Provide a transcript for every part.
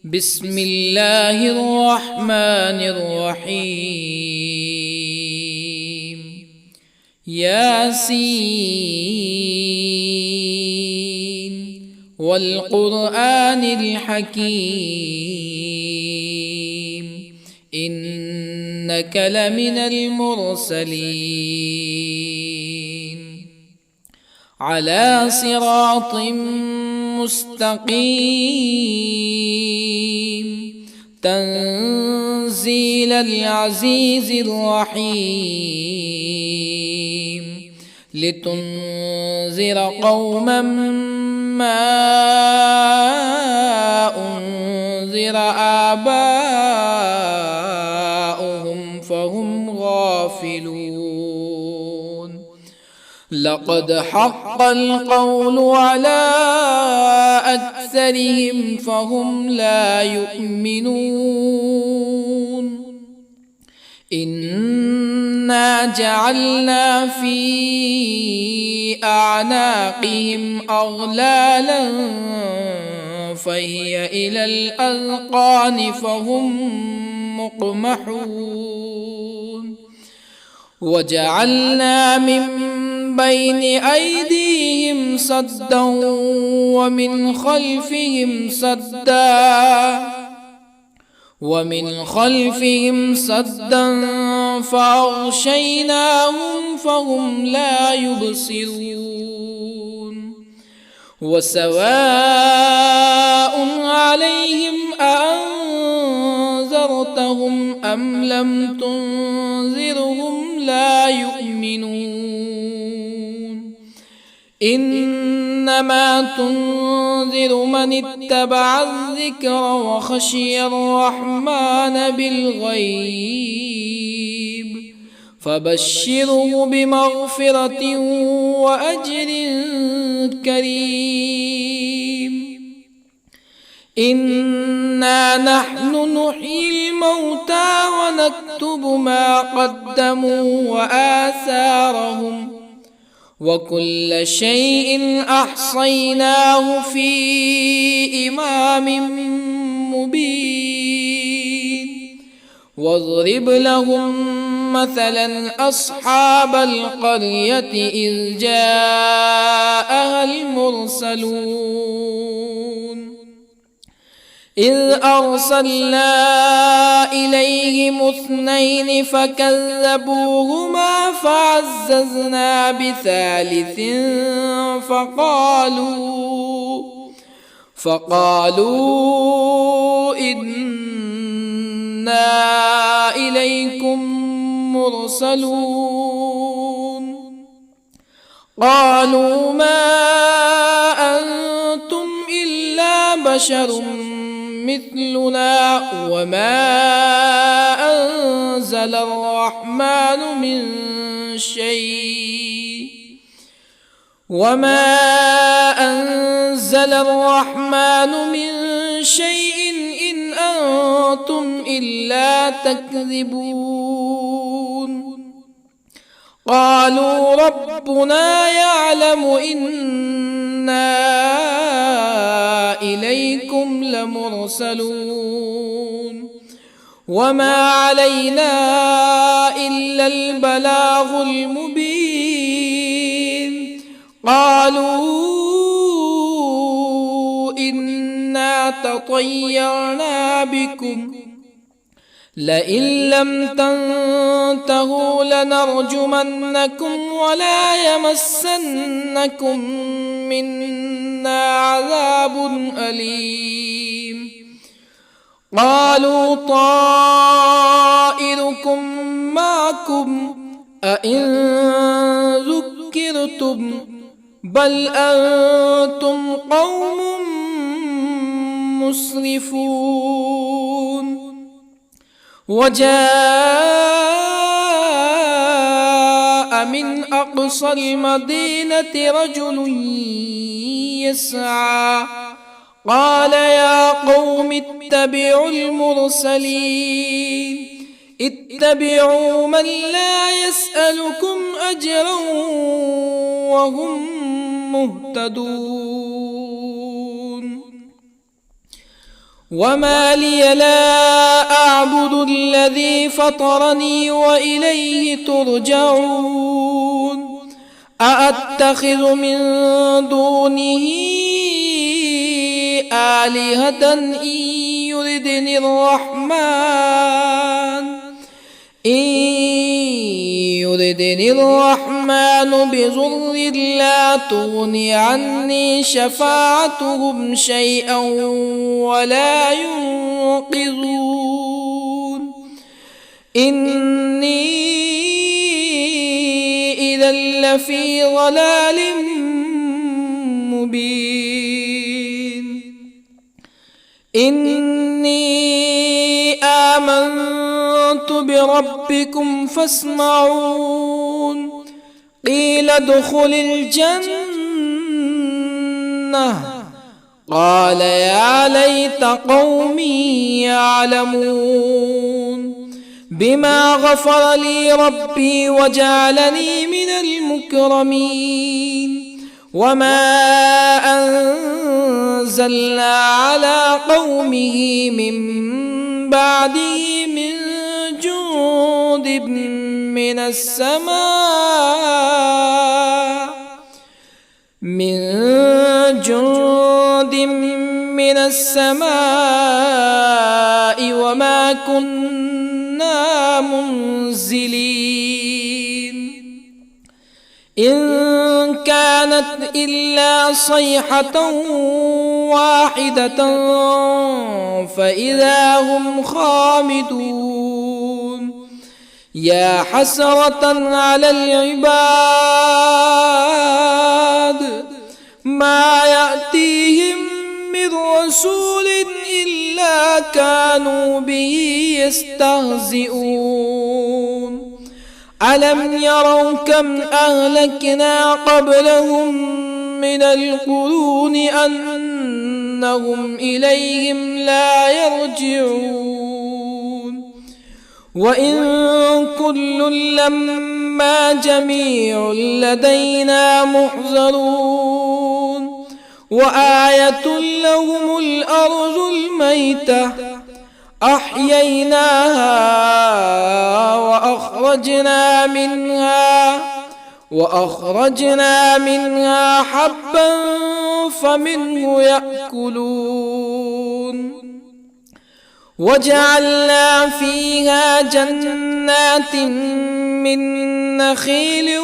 بسم الله الرحمن الرحيم. ياسين والقرآن الحكيم إنك لمن المرسلين على صراط مستقيم تنزيل العزيز الرحيم لتنذر قوما ما أنذر آباؤهم فهم غافلون. لقد حق القول على أكثرهم فهم لا يؤمنون. إنا جعلنا في أعناقهم أغلالا فهي إلى الأذقان فهم مقمحون. وجعلنا من بين أيديهم سدا ومن خلفهم سدا فأغشيناهم فهم لا يبصرون. وسواء عليهم أأنذرتهم أم لم تنذرهم لا يؤمنون. إنما تنذر من اتبع الذكر وخشي الرحمن بالغيب فبشره بمغفرة وأجر كريم. إنا نحن نحيي الموتى ونكتب ما قدموا وآثارهم وكل شيء أحصيناه في إمام مبين. واضرب لهم مثلا أصحاب القرية إذ جاءها المرسلون إذ أرسلنا إليهم اثنين فكذبوهما فعززنا بثالث فقالوا إنا إليكم مرسلون. قالوا ما أنتم إلا بشر مثلنا وما أنزل الرحمن من شيء إن أنتم إلا تكذبون. قالوا ربنا يعلم إنا إليكم لمرسلون وما علينا إلا البلاغ المبين. قالوا إنا تطيرنا بكم لئن لم تنتهوا لنرجمنكم ولا يمسنكم منا عذاب أليم. قالوا طائركم معكم أئن ذكرتم بل أنتم قوم مسرفون. وجاء من أقصى المدينة رجل يسعى قال يا قوم اتبعوا المرسلين اتبعوا من لا يسألكم أجرا وهم مهتدون. وما لي لا أعبد الذي فطرني وإليه ترجعون أأتخذ من دونه آلهة إن يردني الرحمن بضر لا تغني عني شفاعتهم شيئا ولا ينقذون إني إذا لفي ضلال مبين إني آمنت بربكم فاسمعون قيل ادخل الجنة قال يا ليت قومي يعلمون بما غفر لي ربي وجعلني من المكرمين وما أنزلنا على قومه من بعده من جند من السماء وما كنا منزلين إن كانت إلا صيحة واحدة فإذا هم خامدون يا حسرة على العباد ما يأتيهم من رسول إلا كانوا به يستهزئون ألم يروا كم أهلكنا قبلهم من القرون أنهم إليهم لا يرجعون وإن كل لما جميع لدينا محضرون وآية لهم الأرض الميتة أحييناها وأخرجنا منها حبا فمنه يأكلون وجعلنا فيها جنات من نخيل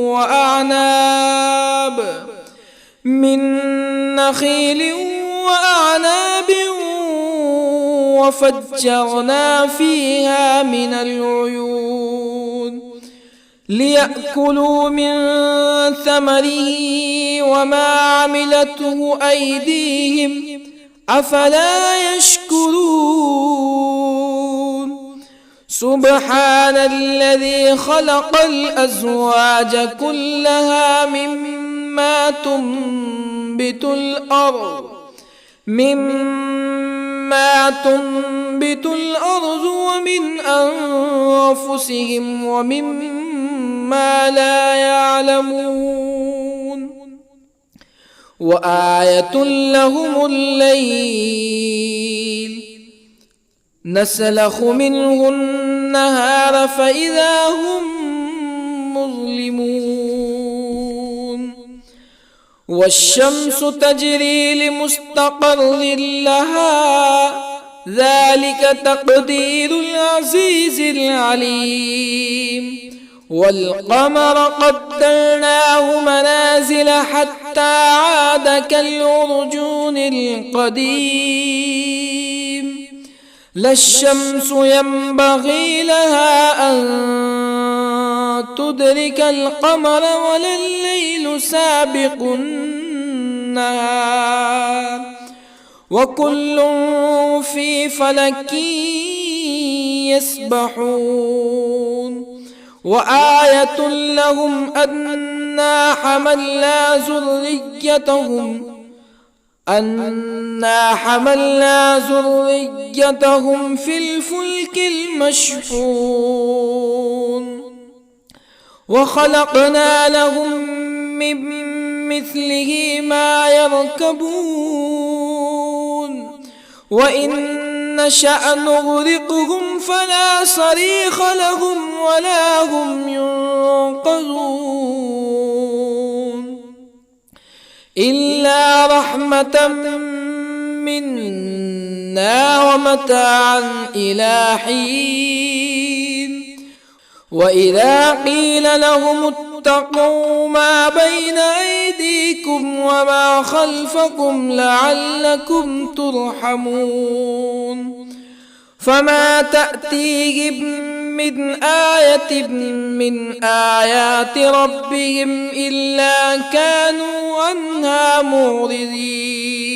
وأعناب وفجرنا فيها من العيون ليأكلوا من ثمره وما عملته أيديهم أفلا يشكرون سبحان الذي خلق الأزواج كلها مما تنبت الأرض ومن أنفسهم ومما لا يعلمون وآية لهم الليل نسلخ منه النهار فإذا هم مظلمون والشمس تجري لمستقر لها ذلك تقدير العزيز العليم والقمر قدرناه منازل حتى عاد كالعرجون القديم لا الشمس ينبغي لها أن تدرك القمر ولا الليل سابق النهار وكل في فلك يسبحون وآية لهم أنا حملنا ذريتهم في الفلك المشحون وخلقنا لهم من مثله ما يركبون وإن نشأ نغرقهم فلا صريخ لهم ولا هم ينقذون إلا رحمة منا ومتاعا إلى حين وإذا قيل لهم اتقوا ما بين أيديكم وما خلفكم لعلكم ترحمون فما تأتيهم من آية من آيات ربهم إلا كانوا عنها معرضين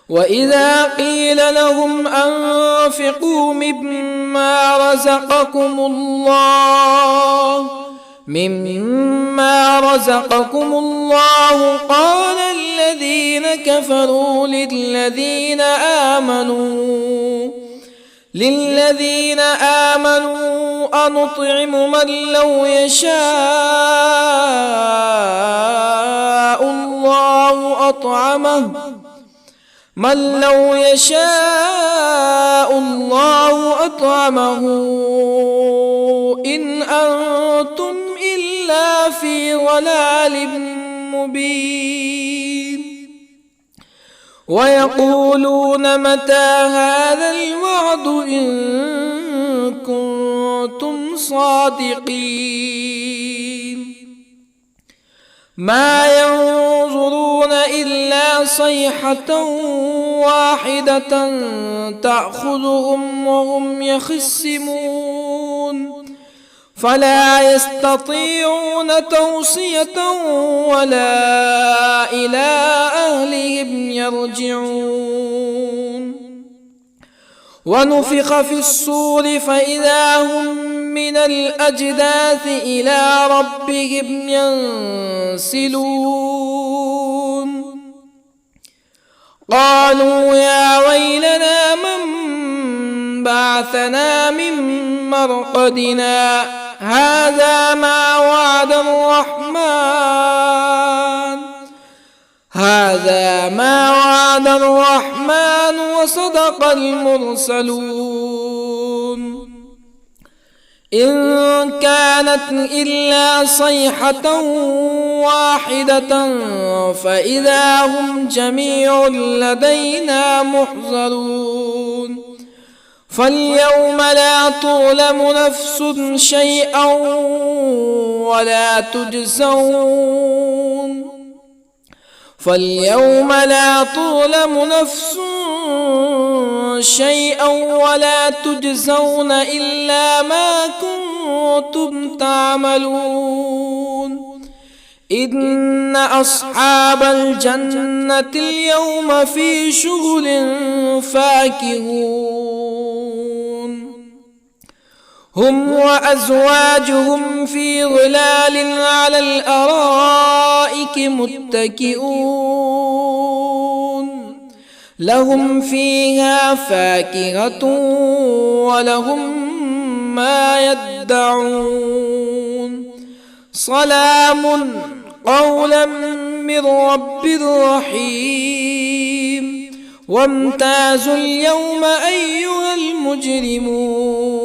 وإذا قيل لهم أنفقوا مما رزقكم الله قال الذين كفروا للذين آمنوا أنطعم من لو يشاء الله أطعمه إن أنتم إلا في ضلال مبين ويقولون متى هذا الوعد إن كنتم صادقين ما ينظرون إلا صيحة واحدة تأخذهم وهم يخصمون فلا يستطيعون توصية ولا إلى أهلهم يرجعون ونفخ في الصور فإذا هم من الأجداث إلى ربهم ينسلون قالوا يا ويلنا من بعثنا من مرقدنا هذا ما وعد الرحمن وصدق المرسلون إن كانت إلا صيحة واحدة فإذا هم جميع لدينا محضرون فاليوم لا تظلم نفس شيئا ولا تجزون إلا ما كنتم تعملون إن أصحاب الجنة اليوم في شغل فاكهون هم وأزواجهم في ظلال على الأرائك متكئون لهم فيها فاكهة ولهم ما يدعون سلام قولا من رب رحيم وامتازوا اليوم أيها المجرمون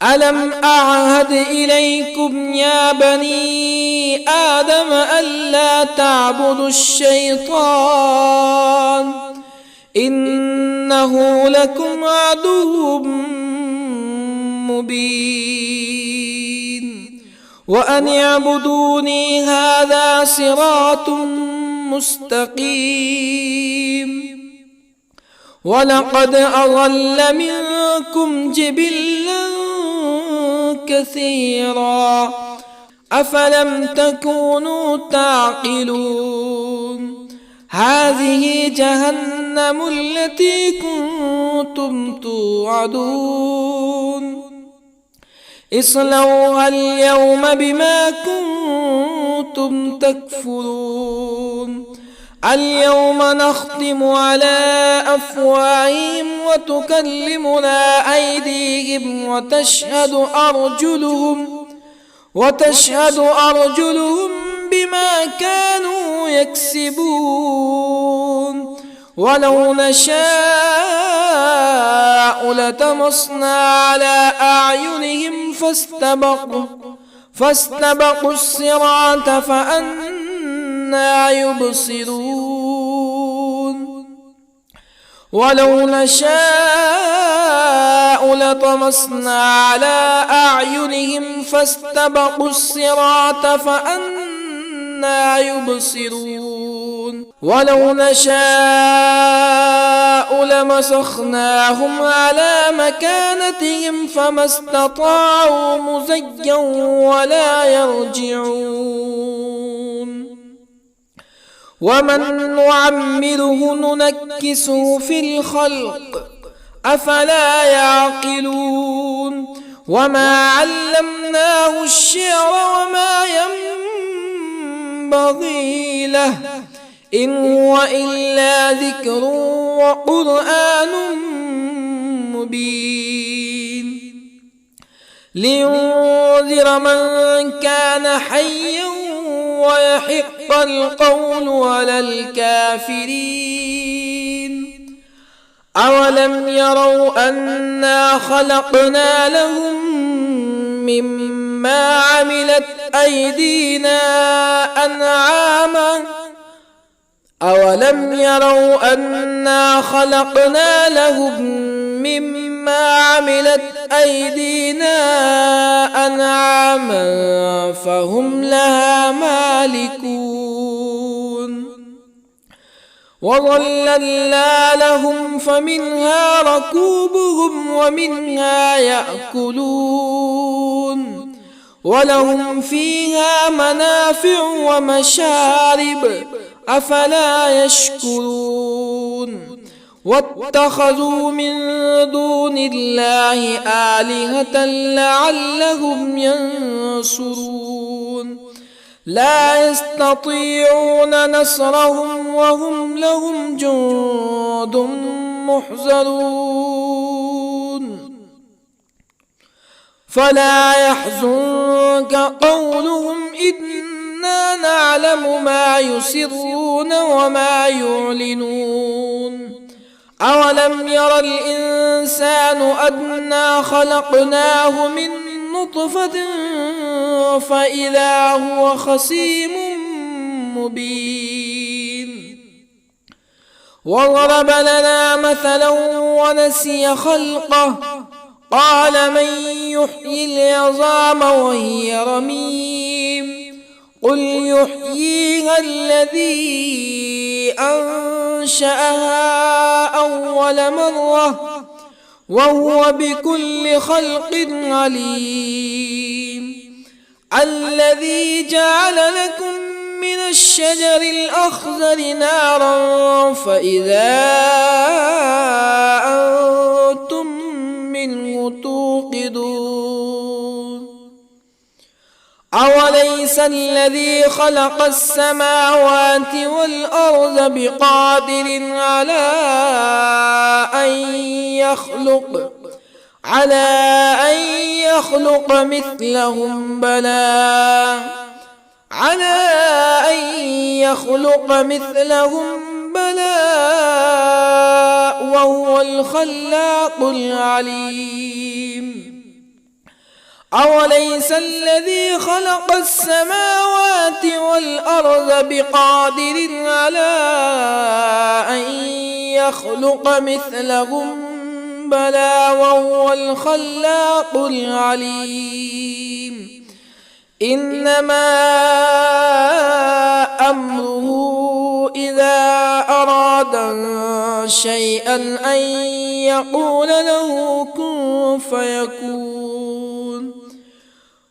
ألم أعهد إليكم يا بني آدم ألا تعبدوا الشيطان إنه لكم عدو مبين وأن اعبدوني هذا صراط مستقيم ولقد أضل منكم جبلا كثيرا أفلم تكونوا تعقلون هذه جهنم التي كنتم توعدون اصلوها اليوم بما كنتم تكفرون اليوم نختم على أفواههم وتكلمنا أيديهم وتشهد أرجلهم بما كانوا يكسبون ولو نشاء لطمسنا على أعينهم فاستبقوا الصراط فأنى يبصرون ولو نشاء لطمسنا على أعينهم فاستبقوا الصراط فأنى يبصرون ولو نشاء لمسخناهم على مكانتهم فما استطاعوا مزيا ولا يرجعون ومن نعمره ننكسه في الخلق أفلا يعقلون وما علمناه الشعر وما ينبغي له إن هو إلا ذكر وقرآن مبين لينذر من كان حيا ويحق القول على الكافرين أولم يروا أنا خلقنا لهم مما عملت أيدينا أنعاما أولم يروا أنا خلقنا لهم مما عملت أيدينا أنعاما فهم لها مالكون وظللنا لهم فمنها ركوبهم ومنها يأكلون ولهم فيها منافع ومشارب أفلا يشكرون واتخذوا من دون الله آلهة لعلهم ينصرون لا يستطيعون نصرهم وهم لهم جند محضرون فلا يحزنك قولهم إنا نعلم ما يسرون وما يعلنون أولم ير الإنسان أنا خلقناه من نطفة فإذا هو خصيم مبين وضرب لنا مثلا ونسي خلقه قال من يحيي العظام وهي رميم قل يحييها الذي أنشأها أول مرة وهو بكل خلق عليم الذي جعل لكم من الشجر الأخضر نارا فإذا أنتم منه توقدون أوليس الذي خلق السماوات والأرض بقادر على أن يخلق مثلهم بلى وهو الخلاق العليم أوليس الذي خلق السماوات والأرض بقادر على أن يخلق مثلهم بلى وهو الخلاق العليم إنما أمره إذا أراد شيئا أن يقول له كن فيكون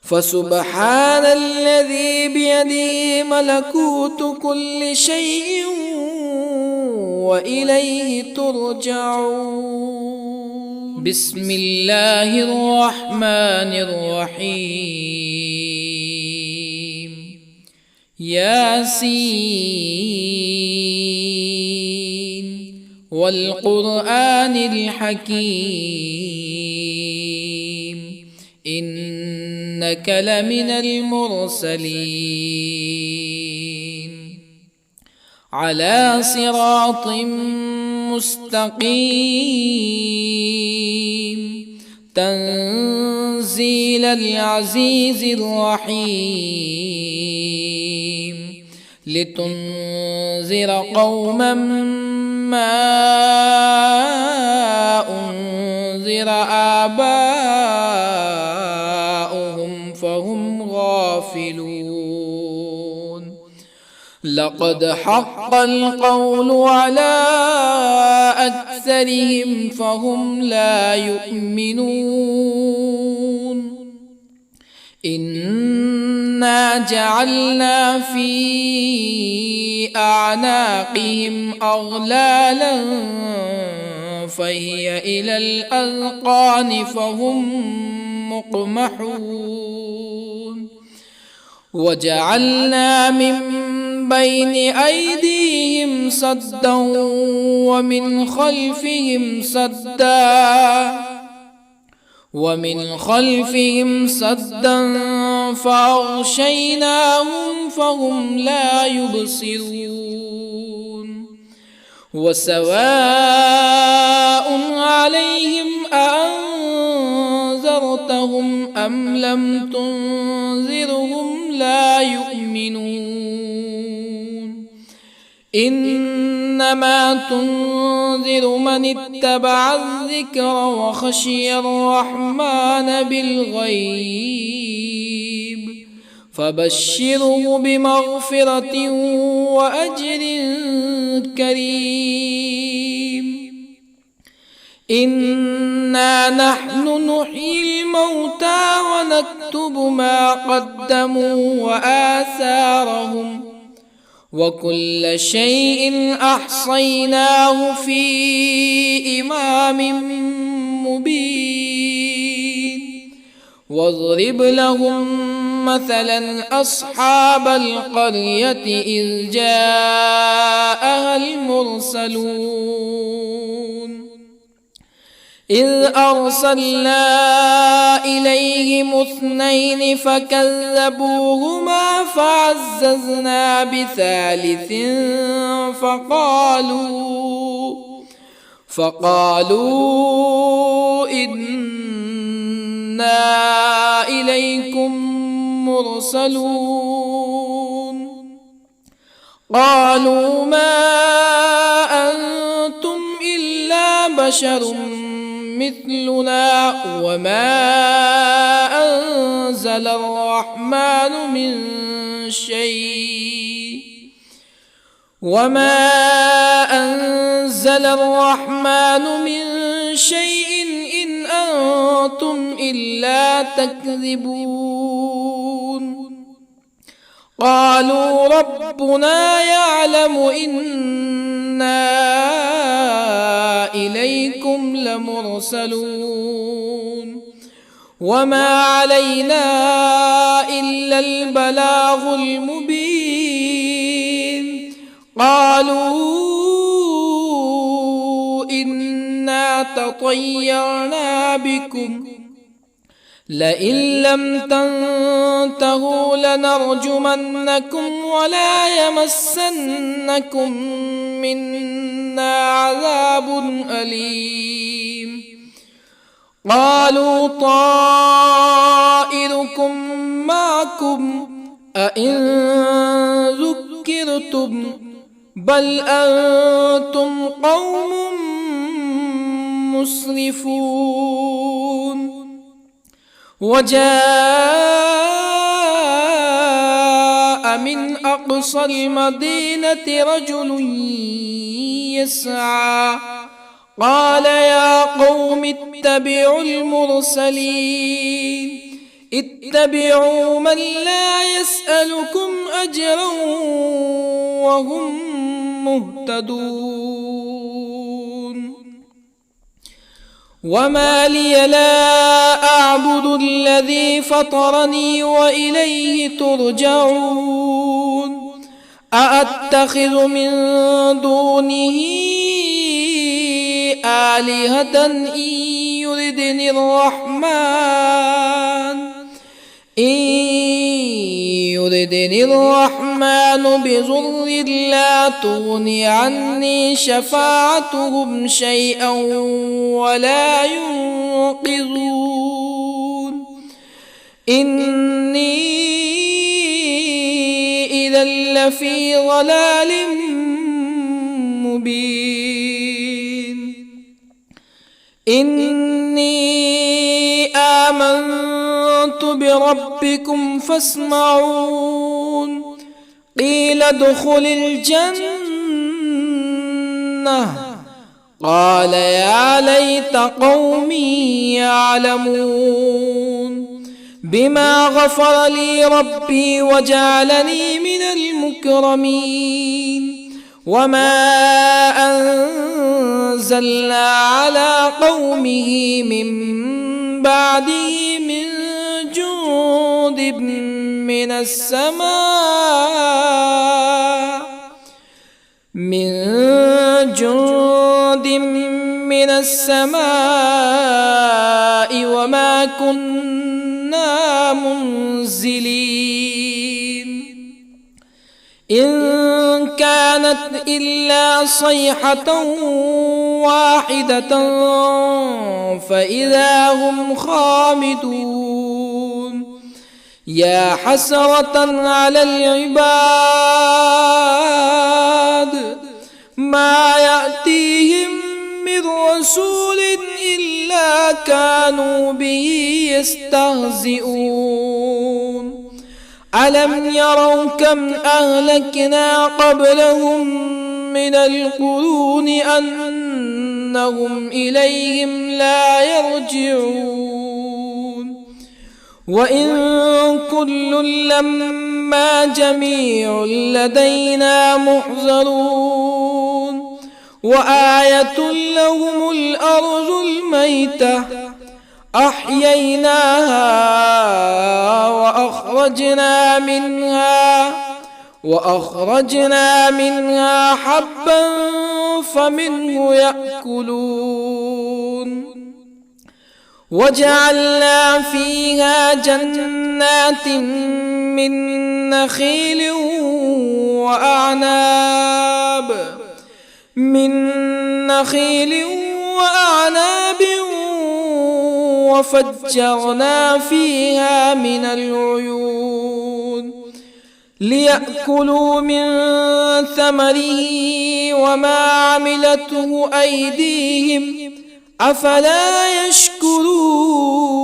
فسبحان الذي بيده ملكوت كل شيء وإليه ترجعون بسم الله الرحمن الرحيم ياسين والقرآن الحكيم إنك لمن المرسلين على صراط مستقيم تنزيل العزيز الرحيم لتنذر قوما ما أنذر آباؤهم فهم غافلون لقد حق القول على أكثرهم فهم لا يؤمنون إنا جعلنا في أعناقهم أغلالا فهي إلى الأذقان فهم مقمحون وجعلنا من بين أيديهم سدا ومن خلفهم سدا فأغشيناهم فهم لا يبصرون وسواء عليهم أأنذرتهم أم لم تنذرهم لا يؤمنون إنما تنذر من اتبع الذكر وخشي الرحمن بالغيب فبشره بمغفرة وأجر كريم إنا نحن نحيي الموتى ونكتب ما قدموا وآثارهم وكل شيء أحصيناه في إمام مبين واضرب لهم مثلا أصحاب القرية إذ جاءها المرسلون إذ أرسلنا إليهم 2 فكذبوهما فعززنا بثالث فقالوا إنا إليكم مرسلون قالوا ما أنتم إلا بشر مثلنا وما أنزل الرحمن من شيء إن أنتم إلا تكذبون قالوا ربنا يعلم إنا إليكم لمرسلون وما علينا إلا البلاغ المبين قالوا إنا تطيرنا بكم لئن لم تنتهوا لنرجمنكم ولا يمسنكم منا عذاب أليم قالوا طائركم معكم أئن ذكرتم بل أنتم قوم مسرفون وجاء من أقصى المدينة رجل يسعى قال يا قوم اتبعوا المرسلين اتبعوا من لا يسألكم أجرا وهم مهتدون وما لي لا أعبد الذي فطرني وإليه ترجعون أأتخذ من دونه آلهة إن يردني الرحمن بضر لا تغن عني شفاعتهم شيئا ولا ينقذون إني إذا لفي ضلال مبين إني آمنت بربكم فاسمعون قيل ادخل الجنة قال يا ليت قومي يعلمون بما غفر لي ربي وجعلني من المكرمين وما أنزلنا على قومه من بعده من جند من السماء وما كنا منزلين إن كانت إلا صيحة واحدة فإذا هم خامدون يا حسرة على العباد ما يأتيهم من رسول إلا كانوا به يستهزئون ألم يروا كم أهلكنا قبلهم من القرون أنهم إليهم لا يرجعون وإن كل لما جميع لدينا محضرون وآية لهم الأرض الميتة أحييناها وأخرجنا منها حبا فمنه يأكلون وجعلنا فيها جنات من نخيل وأعناب وفجرنا فيها من العيون ليأكلوا من ثمره وما عملته أيديهم أفلا يشكرون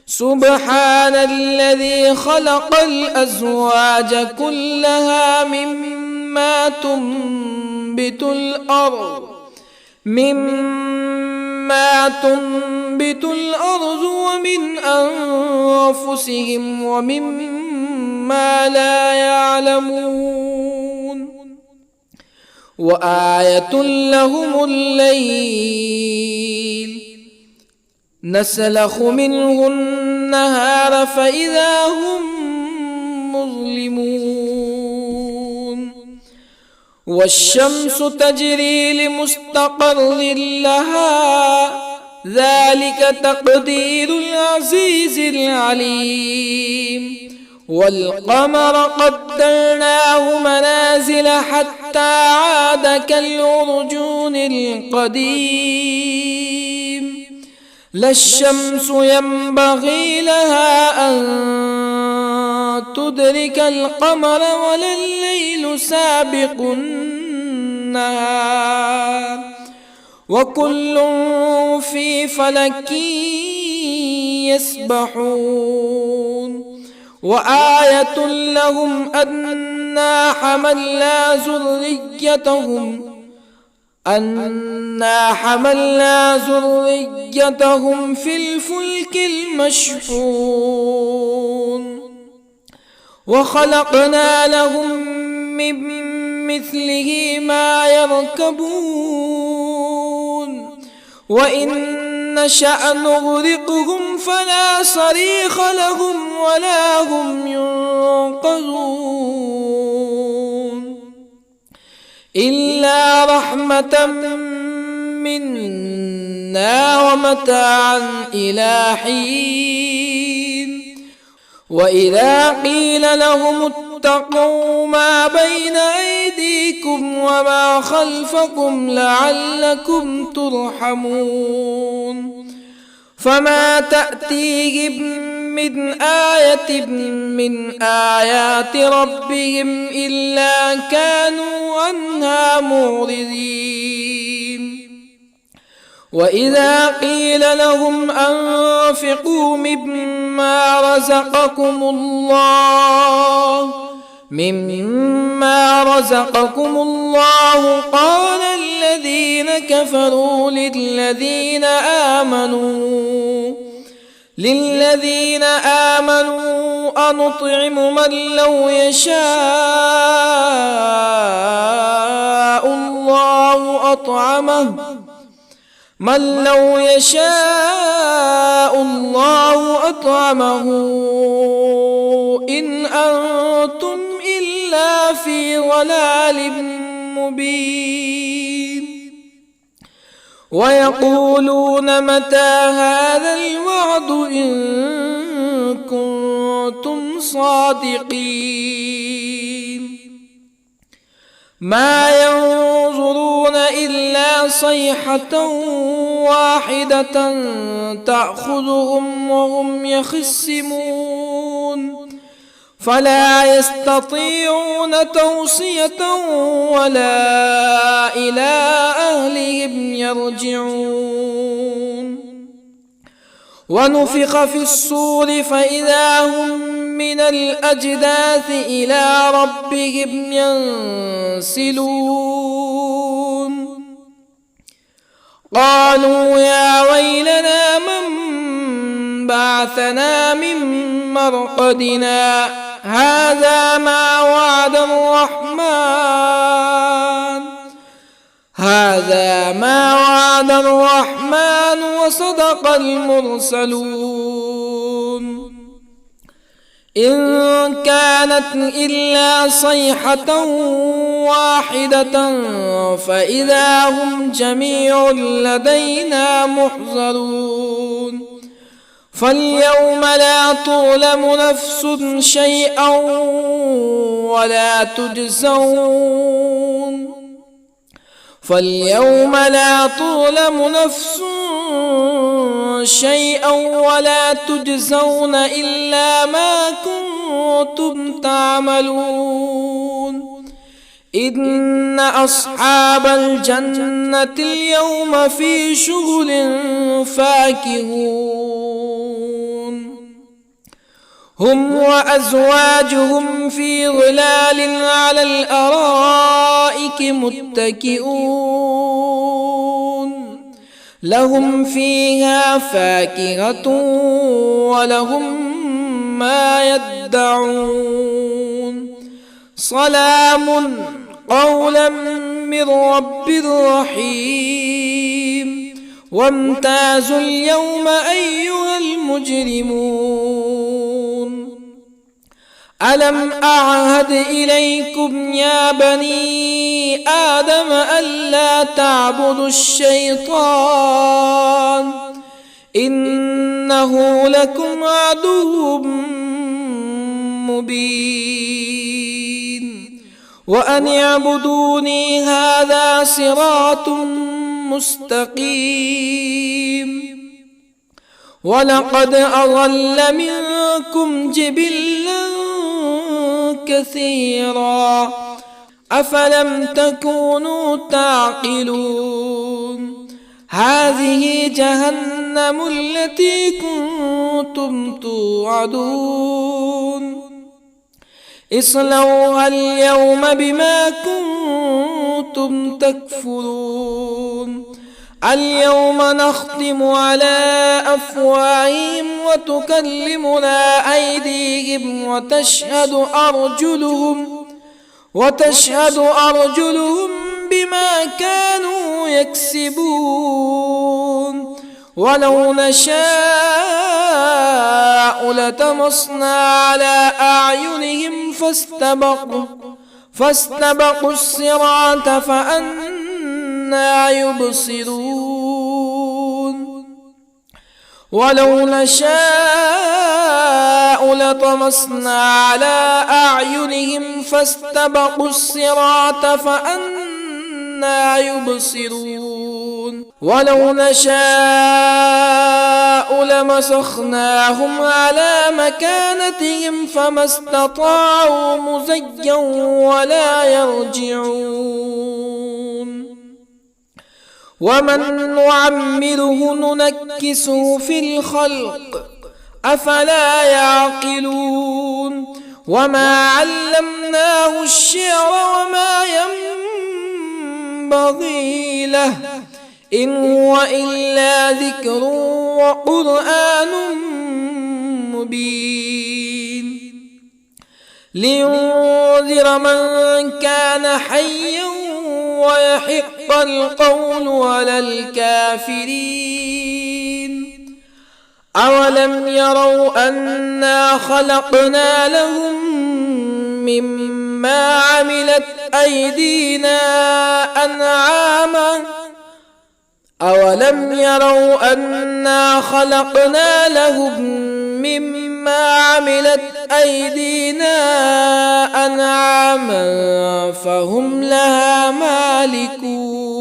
سبحان الذي خلق الأزواج كلها مما تنبت الأرض ومن أنفسهم ومما لا يعلمون وآية لهم الليل نسلخ منه النهار فإذا هم مظلمون والشمس تجري لمستقر لها ذلك تقدير العزيز العليم والقمر قدرناه منازل حتى عاد كالعرجون القديم لا الشمس ينبغي لها أن تدرك القمر ولا الليل سابق النهار وكل في فلك يسبحون وآية لهم أنا حملنا ذريتهم في الفلك المشحون وخلقنا لهم من مثله ما يركبون وإن نشأ نغرقهم فلا صريخ لهم ولا هم ينقذون إلا رحمة منا ومتاعا إلى حين وإذا قيل لهم اتقوا ما بين أيديكم وما خلفكم لعلكم ترحمون فما تأتيهم من آية من آيات ربهم إلا كانوا عنها معرضين وإذا قيل لهم أنفقوا مما رزقكم الله قال الذين كفروا للذين آمنوا أنطعم من لو يشاء الله أطعمه إن أنتم إلا في ضلال مبين ويقولون متى هذا الوعد إن كنتم صادقين ما ينظرون إلا صيحة واحدة تأخذهم وهم يخصمون فلا يستطيعون توصية ولا إلى أهلهم يرجعون ونفخ في الصور فإذا هم من الأجداث إلى ربهم ينسلون قالوا يا ويلنا من بعثنا من مرقدنا هذا ما وعد الرحمن وصدق المرسلون إن كانت إلا صيحة واحدة فإذا هم جميع لدينا محضرون فاليوم لا تظلم نفس شيئا ولا تجزون إلا ما كنتم تعملون إن أصحاب الجنة اليوم في شغل فاكهون هم وأزواجهم في ظلال على الأرائك متكئون لهم فيها فاكهة ولهم ما يدعون سلام قولا من رب رحيم وامتازوا اليوم أيها المجرمون ألم أعهد إليكم يا بني آدم ألا تعبدوا الشيطان إنه لكم عدو مبين وأن اعبدوني هذا صراط مستقيم ولقد أضل منكم جبلا كثيرا أفلم تكونوا تعقلون هذه جهنم التي كنتم توعدون اصلوها اليوم بما كنتم تكفرون اليوم نختم على أفواههم وتكلمنا أيديهم وتشهد أرجلهم بما كانوا يكسبون ولو نشاء لطمسنا على أعينهم فاستبقوا الصراط فأنى يبصرون ولو نشاء لطمسنا على أعينهم فاستبقوا الصراط فأنى يبصرون ولو نشاء لمسخناهم على مكانتهم فما استطاعوا مزيا ولا يرجعون ومن نعمره ننكسه في الخلق أفلا يعقلون وما علمناه الشعر وما ينبغي له إن هو إلا ذكر وقرآن مبين لينذر من كان حيا ويحق القول على الكافرين أولم يروا أنا خلقنا لهم مما عملت أيدينا أنعاما أولم يروا أنا خلقنا لهم مما عملت أيدينا أنعاما فهم لها مالكون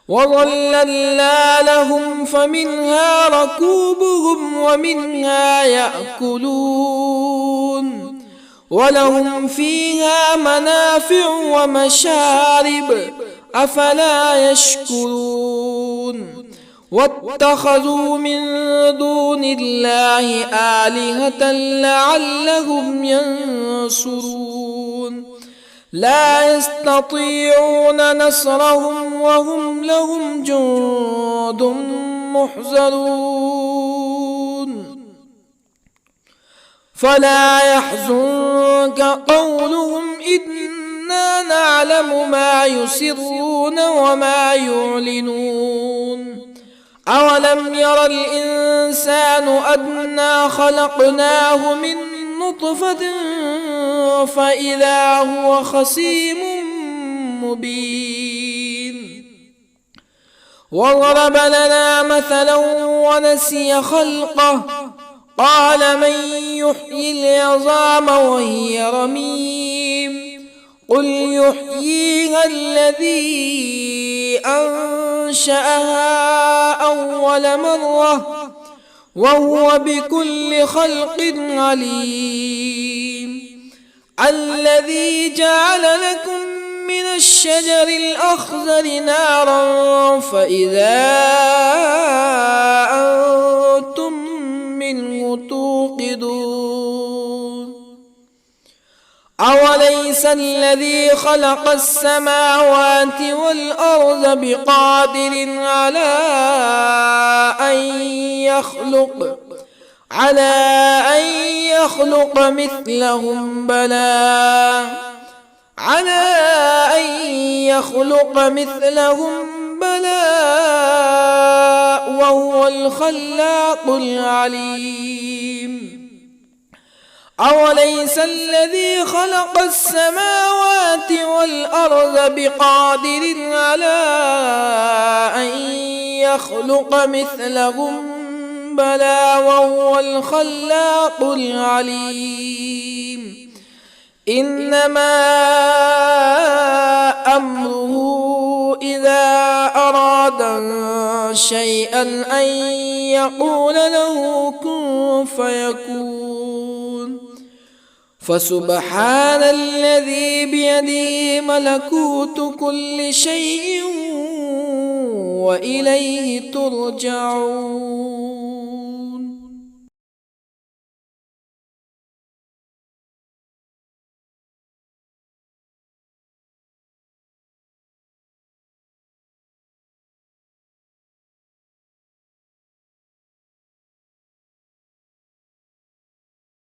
وظللنا لهم فمنها ركوبهم ومنها يأكلون ولهم فيها منافع ومشارب أفلا يشكرون واتخذوا من دون الله آلهة لعلهم ينصرون لا يستطيعون نصرهم وهم لهم جند محضرون فلا يحزنك قولهم إنا نعلم ما يسرون وما يعلنون أولم ير الإنسان أنا خلقناه من نطفة فإذا هو خصيم مبين وضرب لنا مثلا ونسي خلقه قال من يحيي العظام وهي رميم قل يحييها الذي أنشأها أول مرة وهو بكل خلق عليم الذي جعل لكم من الشجر الأخضر نارا فإذا أنتم منه توقدون أوليس الذي خلق السماوات والأرض بقادر على أن يخلق مثلهم بلى وهو الخلاق العليم أوليس الذي خلق السماوات والأرض بقادر على أن يخلق مثلهم بلى وهو الخلاق العليم إنما أمره إذا أراد شيئا أن يقول له كن فيكون فسبحان الذي بيده ملكوت كل شيء وإليه ترجعون